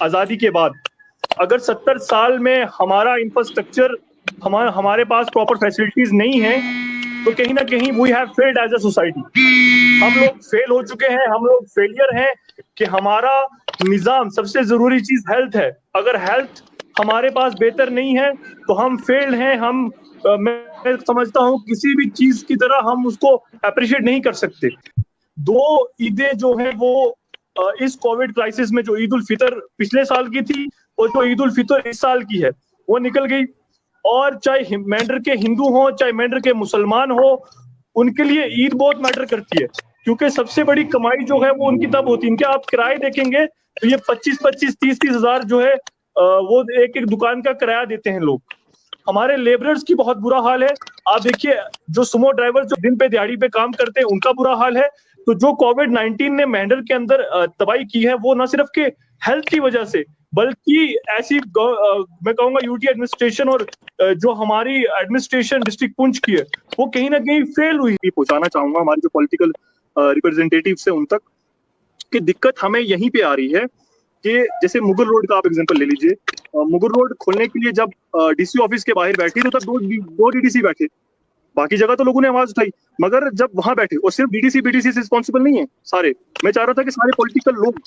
आजादी के बाद अगर 70 साल में हमारा इंफ्रास्ट्रक्चर हमारे पास प्रॉपर फैसिलिटीज नहीं है तो कहीं ना कहीं we have failed as a society. हम लोग फेल हो चुके हैं, हम लोग फेलियर हैं कि हमारा निजाम, सबसे जरूरी चीज हेल्थ है। अगर हेल्थ हमारे पास बेहतर नहीं है तो हम फेल्ड हैं। मैं समझता हूँ किसी भी चीज की तरह हम उसको अप्रिशिएट नहीं कर सकते। दो ईदें जो है वो इस कोविड क्राइसिस में, जो ईद उल फितर पिछले साल की थी और जो ईद उल फितर इस साल की है, वो निकल गई। और चाहे मैंडर के हिंदू हो चाहे मैंडर के मुसलमान हो, उनके लिए ईद बहुत मैटर करती है, क्योंकि सबसे बड़ी कमाई जो है वो उनकी तब होती है। इनके आप किराए देखेंगे तो ये 25-25, 30-30 हजार जो है वो एक एक दुकान का किराया देते हैं लोग। हमारे लेबरर्स की बहुत बुरा हाल है। आप देखिए, जो सुमो ड्राइवर जो दिन पे दिहाड़ी पे काम करते हैं उनका बुरा हाल है। तो जो कोविड-19 ने मेंढर के अंदर तबाही की है, वो न सिर्फ के हेल्थ की वजह से, बल्कि ऐसी मैं कहूंगा यूटी एडमिनिस्ट्रेशन और जो हमारी एडमिनिस्ट्रेशन डिस्ट्रिक्ट पुंछ की है, वो कहीं ना कहीं फेल हुई। पहुंचाना चाहूंगा हमारे जो पॉलिटिकल रिप्रेजेंटेटिव है उन तक कि दिक्कत हमें यहीं पे आ रही है कि जैसे मुगल रोड का आप एग्जांपल ले लीजिए। मुगल रोड खोलने के लिए जब डीसी ऑफिस के बाहर बैठी तो तब दो डीडीसी बैठे, बाकी जगह तो लोगों ने आवाज उठाई, मगर जब वहां बैठे, और सिर्फ डीडीसी बीडीसी से रिस्पॉन्सिबल नहीं है सारे, मैं चाह रहा था कि सारे पॉलिटिकल लोग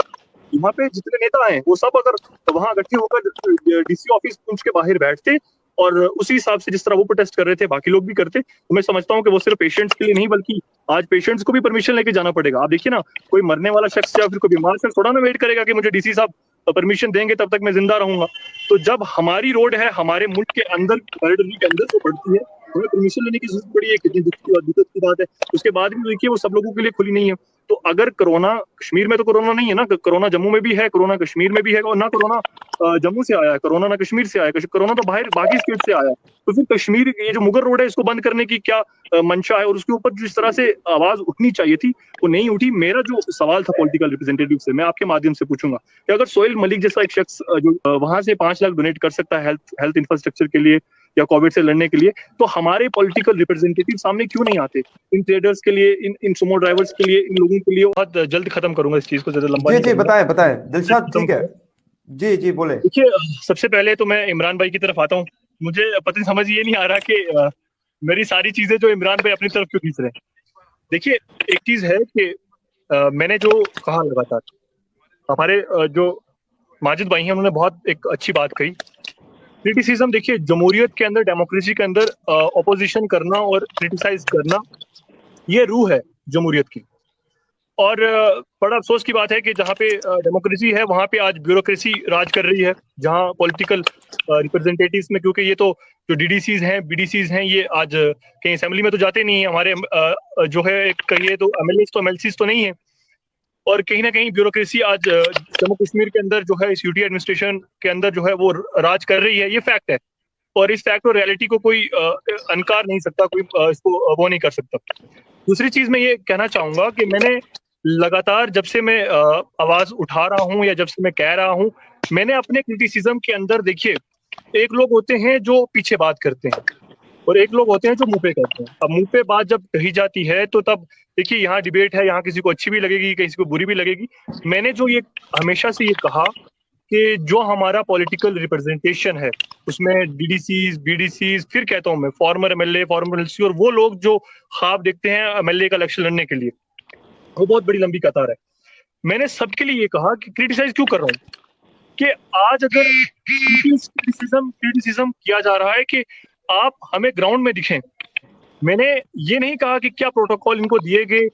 यहाँ पे जितने नेता हैं वो सब अगर वहां इकट्ठे होकर डीसी ऑफिस पुंछ के बाहर बैठते और उसी हिसाब से जिस तरह वो प्रोटेस्ट कर रहे थे बाकी लोग भी करते, तो मैं समझता हूँ कि वो सिर्फ पेशेंट्स के लिए नहीं बल्कि आज पेशेंट्स को भी परमिशन लेके जाना पड़ेगा। आप देखिए ना, कोई मरने वाला शख्स या फिर कोई बीमार शख्स थोड़ा ना वेट करेगा कि मुझे डीसी साहब परमिशन देंगे तब तक मैं जिंदा रहूंगा। तो जब हमारी रोड है हमारे मुल्क के अंदर, टेरिटरी के अंदर, तो पड़ती है, हमें परमिशन लेने की जरूरत पड़ी है। कितनी दिक्कत की बात है। उसके बाद भी देखिए वो सब लोगों के लिए खुली नहीं है। तो अगर कोरोना कश्मीर में, तो कोरोना नहीं है ना, कोरोना जम्मू में भी है, कोरोना कश्मीर में भी है, और ना कोरोना जम्मू से आया है, कोरोना ना कश्मीर से आया है, कोरोना तो बाहर बाकी स्टेट से आया है। तो फिर कश्मीर, ये जो मुगल रोड है, इसको बंद करने की क्या मंशा है, और उसके ऊपर जिस तरह से आवाज उठनी चाहिए थी वो नहीं उठी। मेरा जो सवाल था पॉलिटिकल रिप्रेजेंटेटिव से, मैं आपके माध्यम से पूछूंगा कि अगर सोहेल मलिक जैसा एक शख्स जो वहां से 5 लाख डोनेट कर सकता है हेल्थ इंफ्रास्ट्रक्चर के लिए या कोविड से लड़ने के लिए, तो हमारे पॉलिटिकल रिप्रेजेंटेटिव सामने क्यों नहीं आते? इन ट्रेडर्स के लिए, इन सुमो ड्राइवर्स के लिए, इन लोगों के लिए। बहुत जल्द खत्म करूंगा इस चीज को, ज्यादा लंबा जी नहीं जी, करूंगा। बताएं दिलशाद, ठीक है। जी जी, बोले। देखिए, सबसे पहले तो मैं इमरान भाई की तरफ आता हूँ। मुझे पता नहीं, समझ ये नहीं आ रहा कि मेरी सारी चीजें जो इमरान भाई अपनी तरफ क्यों खींच रहे हैं। देखिए, एक चीज है कि मैंने जो कहा लगातार, हमारे जो माजिद भाई हैं उन्होंने बहुत एक अच्छी बात कही। क्रिटिसिज्म, देखिए जमहूरियत के अंदर, डेमोक्रेसी के अंदर ऑपोजिशन करना और क्रिटिसाइज करना, ये रूह है जमहूरियत की। और बड़ा अफसोस की बात है कि जहाँ पे डेमोक्रेसी है वहाँ पे आज ब्यूरोक्रेसी राज कर रही है, जहाँ पॉलिटिकल रिप्रेजेंटेटिव्स में, क्योंकि ये तो जो डीडीसीज हैं, बीडीसीज हैं, ये आज कहीं असेंबली में तो जाते नहीं है। हमारे जो है कहिए तो एमएलए तो एमएलसीज तो नहीं है। और कहीं ना कहीं ब्यूरोक्रेसी आज जम्मू कश्मीर के अंदर जो है, इस यूटी एडमिनिस्ट्रेशन के अंदर जो है वो राज कर रही है। ये फैक्ट है, और इस फैक्ट और रियलिटी को कोई अनकार नहीं सकता, कोई इसको वो नहीं कर सकता। दूसरी चीज मैं ये कहना चाहूंगा कि मैंने लगातार, जब से मैं आवाज उठा रहा हूँ या जब से मैं कह रहा हूँ, मैंने अपने क्रिटिसिज्म के अंदर, देखिए, एक लोग होते हैं जो पीछे बात करते हैं और एक लोग होते हैं जो मुंह पे कहते हैं। अब मुंह पे बात जब कही जाती है तो तब देखिए, यहाँ डिबेट है, यहाँ किसी को अच्छी भी लगेगी, किसी को बुरी भी लगेगी। मैंने जो ये हमेशा से ये कहा कि जो हमारा पॉलिटिकल रिप्रेजेंटेशन है उसमें डीडीसीज, बीडीसीज, फिर कहता हूँ मैं फॉर्मर एमएलए, फॉर्मर एमएलसी, और वो लोग जो ख्वाब देखते हैं एमएलए का इलेक्शन लड़ने के लिए, वो बहुत बड़ी लंबी कतार है। मैंने सबके लिए ये कहा कि क्रिटिसाइज क्यों कर रहा हूँ कि आज अगर क्रिटिसिज्म किया जा रहा है कि आप हमें ग्राउंड में दिखें। मैंने ये नहीं कहा कि क्या प्रोटोकॉल इनको दिए गए,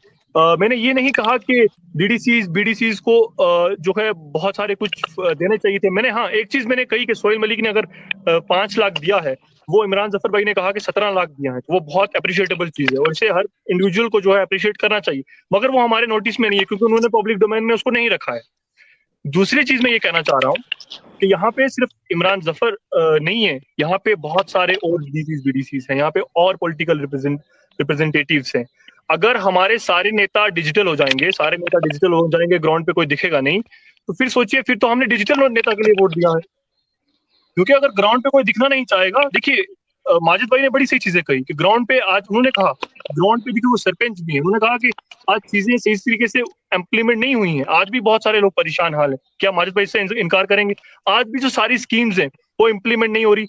मैंने ये नहीं कहा कि डीडीसीज बीडीसीज को जो है बहुत सारे कुछ देने चाहिए थे। मैंने, हाँ, एक चीज मैंने कही कि सोहेल मलिक ने अगर 5 लाख दिया है, वो इमरान जफर भाई ने कहा कि 17 लाख दिया है, तो वो बहुत अप्रिशिएटेबल चीज है और इसे हर इंडिविजुअल को जो है अप्रिशिएट करना चाहिए। मगर वो हमारे नोटिस में नहीं है क्योंकि उन्होंने पब्लिक डोमेन में उसको नहीं रखा है। दूसरी चीज मैं ये कहना चाह रहा हूँ कि यहाँ पे सिर्फ इमरान जफर नहीं है, यहाँ पे बहुत सारे और बीडीसीज हैं, यहाँ पे और पॉलिटिकल रिप्रेजेंटेटिव्स हैं। अगर हमारे सारे नेता डिजिटल हो जाएंगे, सारे नेता डिजिटल हो जाएंगे, ग्राउंड पे कोई दिखेगा नहीं, तो फिर सोचिए, फिर तो हमने डिजिटल नेता के लिए वोट दिया है। क्योंकि अगर ग्राउंड पे कोई दिखना नहीं चाहेगा, देखिए माजिद भाई ने बड़ी सही चीजें कही कि ग्राउंड पे आज उन्होंने कहा, ग्राउंड पे भी जो सरपंच भी है उन्होंने कहा कि आज चीजें सही तरीके से इम्प्लीमेंट नहीं हुई हैं, आज भी बहुत सारे लोग परेशान हाल है। क्या माजिद भाई से इनकार करेंगे? आज भी जो सारी स्कीम्स हैं वो इम्प्लीमेंट नहीं हो रही।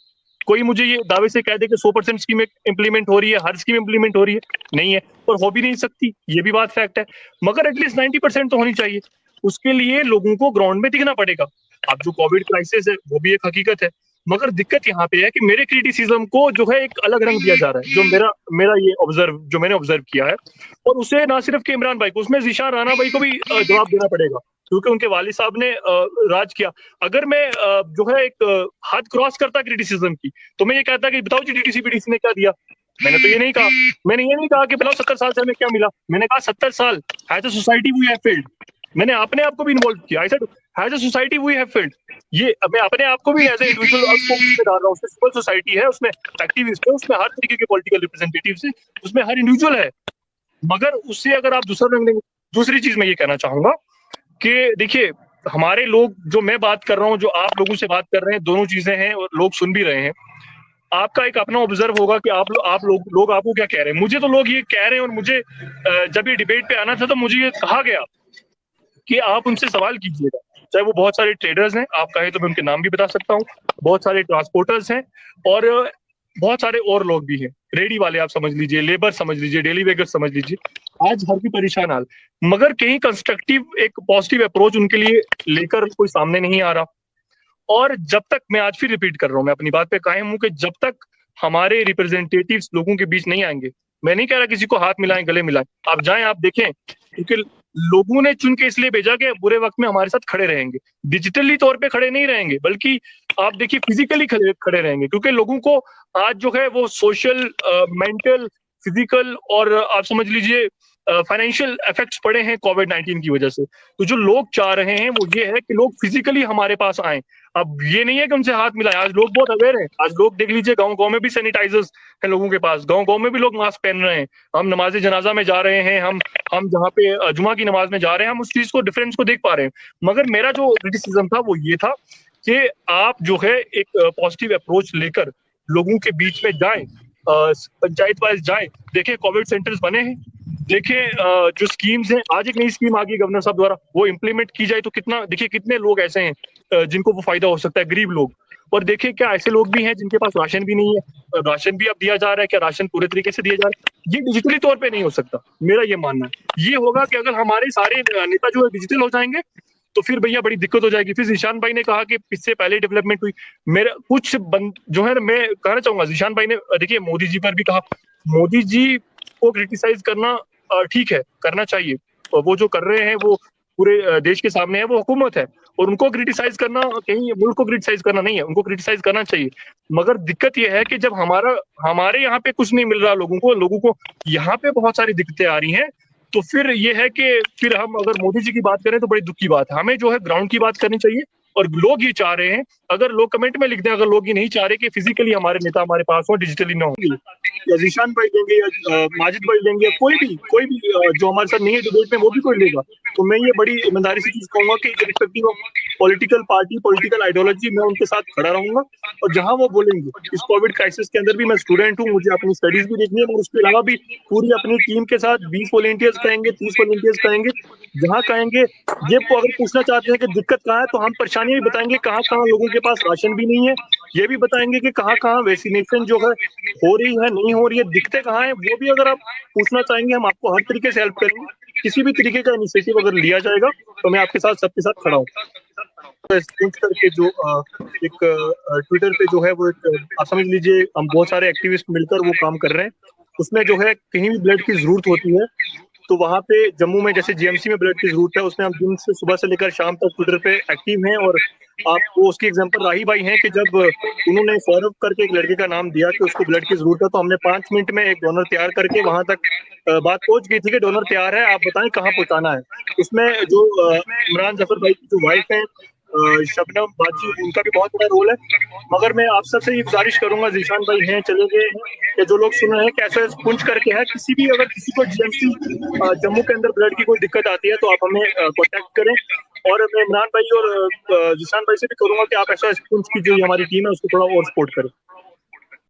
कोई मुझे ये दावे से कह दे कि 100% स्कीम इम्प्लीमेंट हो रही है, हर स्कीम इम्प्लीमेंट हो रही है, नहीं है, और हो भी नहीं सकती, ये भी बात फैक्ट है। मगर एटलीस्ट 90% तो होनी चाहिए। उसके लिए लोगों को ग्राउंड में दिखना पड़ेगा। अब जो कोविड क्राइसिस है वो भी एक हकीकत है, मगर दिक्कत यहाँ पे है कि मेरे क्रिटिसिज्म को जो है एक अलग रंग दिया जा रहा है, जो मेरा ये मैंने ऑब्जर्व किया है। और उसे ना सिर्फ कि इमरान भाई को, उसमें ज़ीशान राणा भाई को भी जवाब देना पड़ेगा, क्योंकि उनके वालिद साहब ने राज किया। अगर मैं जो है एक हद क्रॉस करता क्रिटिसिज्म की, तो मैं ये कहता कि बताओ जी डीटीसी बीटीसी ने क्या दिया। मैंने तो ये नहीं कहा, मैंने ये नहीं कहा कि बताओ 70 साल से हमें क्या मिला। मैंने कहा 70 साल as a society we have failed. मैंने अपने आप को भी इन्वॉल्व किया। I said as a society we have failed. ये मैं अपने आप को भी एज ए इंडिविजुअल उसमें डाल रहा हूँ। उसमें सिविल सोसाइटी है, उसमें एक्टिविस्ट है, उसमें हर तरीके के पॉलिटिकल रिप्रेजेंटेटिव्स है, उसमें हर इंडिविजुअल है। मगर उससे अगर आप दूसरा रंग लेंगे, दूसरी चीज मैं ये कहना चाहूंगा कि देखिए हमारे लोग, जो मैं बात कर रहा हूँ, जो आप लोगों से बात कर रहे हैं, दोनों चीजें हैं और लोग सुन भी रहे हैं। आपका एक अपना ऑब्जर्व होगा कि आप लोग आपको क्या कह रहे हैं। मुझे तो लोग ये कह रहे हैं, और मुझे जब ये डिबेट पे आना था तो मुझे ये कहा गया कि आप उनसे सवाल कीजिएगा, चाहे वो बहुत सारे ट्रेडर्स हैं, आप कहें तो मैं उनके नाम भी बता सकता हूँ, बहुत सारे ट्रांसपोर्टर्स हैं, और बहुत सारे और लोग भी हैं, रेडी वाले आप समझ लीजिए, लेबर समझ लीजिए, डेली वेगर समझ लीजिए। आज हर कोई परेशान हाल, मगर कहीं कंस्ट्रक्टिव एक पॉजिटिव अप्रोच उनके लिए लेकर कोई सामने नहीं आ रहा। और जब तक, मैं आज फिर रिपीट कर रहा हूँ, मैं अपनी बात पे कायम हूँ कि जब तक हमारे रिप्रेजेंटेटिव्स लोगों के बीच नहीं आएंगे, मैं नहीं कह रहा किसी को हाथ मिलाएं, गले मिलाएं, आप जाएं, आप देखें, क्योंकि लोगों ने चुन के इसलिए भेजा कि बुरे वक्त में हमारे साथ खड़े रहेंगे। डिजिटली तौर पे खड़े नहीं रहेंगे, बल्कि आप देखिए फिजिकली खड़े रहेंगे, क्योंकि लोगों को आज जो है वो सोशल, मेंटल, फिजिकल और आप समझ लीजिए फाइनेंशियल इफेक्ट्स पड़े हैं कोविड-19 की वजह से। तो जो लोग चाह रहे हैं वो ये है कि लोग फिजिकली हमारे पास आए। अब ये नहीं है कि उनसे हाथ मिलाएं। आज लोग बहुत अवेयर हैं। आज लोग देख लीजिए, गांव-गांव में भी सैनिटाइजर्स हैं लोगों के पास, गांव-गांव में भी लोग मास्क पहन रहे हैं। हम नमाज जनाजा में जा रहे हैं, हम जहाँ पे जुमा की नमाज में जा रहे हैं, हम उस चीज को, डिफरेंस को देख पा रहे हैं। मगर मेरा जो क्रिटिसिज्म था वो ये था कि आप जो है एक पॉजिटिव अप्रोच लेकर लोगों के बीच में जाएं, पंचायत वाइज जाएं, देखें कोविड सेंटर्स बने हैं, देखें जो स्कीम्स हैं। आज एक नई स्कीम आ गई गवर्नर साहब द्वारा, वो इम्प्लीमेंट की जाए तो कितना, देखिए कितने लोग ऐसे हैं जिनको वो फायदा हो सकता है, गरीब लोग। और देखिए क्या ऐसे लोग भी हैं जिनके पास राशन भी नहीं है, राशन भी अब दिया जा रहा है, क्या राशन पूरे तरीके से दिया जा रहा है? ये डिजिटली तौर पे नहीं हो सकता। मेरा ये मानना है ये होगा कि अगर हमारे सारे नेता जो है डिजिटल हो जाएंगे, तो फिर भैया बड़ी दिक्कत हो जाएगी। फिर ज़ीशान भाई ने कहा कि इससे पहले डेवलपमेंट हुई, मेरा कुछ जो है मैं कहना चाहूंगा, ज़ीशान भाई ने देखिए मोदी जी पर भी कहा, मोदी जी को क्रिटिसाइज करना ठीक है, करना चाहिए, और वो जो कर रहे हैं वो पूरे देश के सामने है, वो हुकूमत है, और उनको क्रिटिसाइज करना, कहीं मुल्क को क्रिटिसाइज करना नहीं है, उनको क्रिटिसाइज करना चाहिए। मगर दिक्कत ये है कि जब हमारे यहाँ पे कुछ नहीं मिल रहा लोगों को यहाँ पे बहुत सारी दिक्कतें आ रही हैं, तो फिर ये है कि फिर हम अगर मोदी जी की बात करें तो बड़ी दुख की बात है। हमें जो है ग्राउंड की बात करनी चाहिए, और लोग ये चाह रहे हैं, अगर लोग कमेंट में लिख दें, अगर लोग ये नहीं चाह रहे कि फिजिकली हमारे नेता हमारे पास हो, डिजिटली ना हो, या ज़ीशान भाई लेंगे या माजिद भाई लेंगे, या कोई भी जो हमारे साथ नहीं है डिबेट में, वो भी कोई लेगा, तो मैं ये बड़ी ईमानदारी से चीज कहूंगा कि irrespective of political party, political ideology, मैं उनके साथ खड़ा रहूंगा। और जहां वो बोलेंगे, इस कोविड क्राइसिस के अंदर भी मैं स्टूडेंट हूँ, मुझे अपनी स्टडीज भी देखनी है, और उसके अलावा भी पूरी अपनी टीम के साथ 20 वॉलेंटियर्स कहेंगे, 30 वॉलेंटियर्स कहेंगे, जहाँ कहेंगे ये अगर पूछना चाहते हैं कि दिक्कत कहाँ है, तो हम परेशानियां भी बताएंगे, कहाँ कहाँ लोगों के पास राशन भी नहीं है, ये भी बताएंगे कि कहाँ कहाँ वैक्सीनेशन जो है हो रही है, नहीं हो रही है, दिक्कतें कहाँ है, वो भी अगर आप पूछना चाहेंगे, हम आपको हर तरीके से हेल्प करेंगे। किसी भी तरीके का इनिशिएटिव अगर लिया जाएगा तो मैं आपके साथ, सबके साथ खड़ा हूँ। करके जो एक ट्विटर पे जो है वो एक, आप समझ लीजिए हम बहुत सारे एक्टिविस्ट मिलकर वो काम कर रहे हैं। उसमें जो है कहीं भी ब्लड की जरूरत होती है तो वहाँ पे जम्मू में जैसे जीएमसी में ब्लड की जरूरत है, उसमें हम दिन से सुबह से लेकर शाम तक ट्विटर पे एक्टिव हैं। और आपको उसकी एग्जांपल राही भाई हैं कि जब उन्होंने सौरभ करके एक लड़के का नाम दिया कि उसको ब्लड की जरूरत है, तो हमने 5 मिनट में एक डोनर तैयार करके वहां तक बात पहुंच गई थी कि डोनर तैयार है, आप बताएं कहाँ पहुंचाना है। उसमें जो इमरान जफर भाई की जो वाइफ है शबनम बाजी, उनका भी बहुत बड़ा रोल है। मगर मैं आप सबसे ये गुजारिश करूंगा, ज़ीशान भाई हैं, चले गए हैं, जो लोग सुन रहे हैं, कैसे पुंछ करके है, किसी भी अगर किसी को जीएमसी जम्मू के अंदर ब्लड की कोई दिक्कत आती है तो आप हमें कॉन्टेक्ट करें। और मैं इमरान भाई और ज़ीशान भाई से भी करूंगा कि आप ऐसा पुंछ की जो हमारी टीम है उसको थोड़ा और सपोर्ट करें।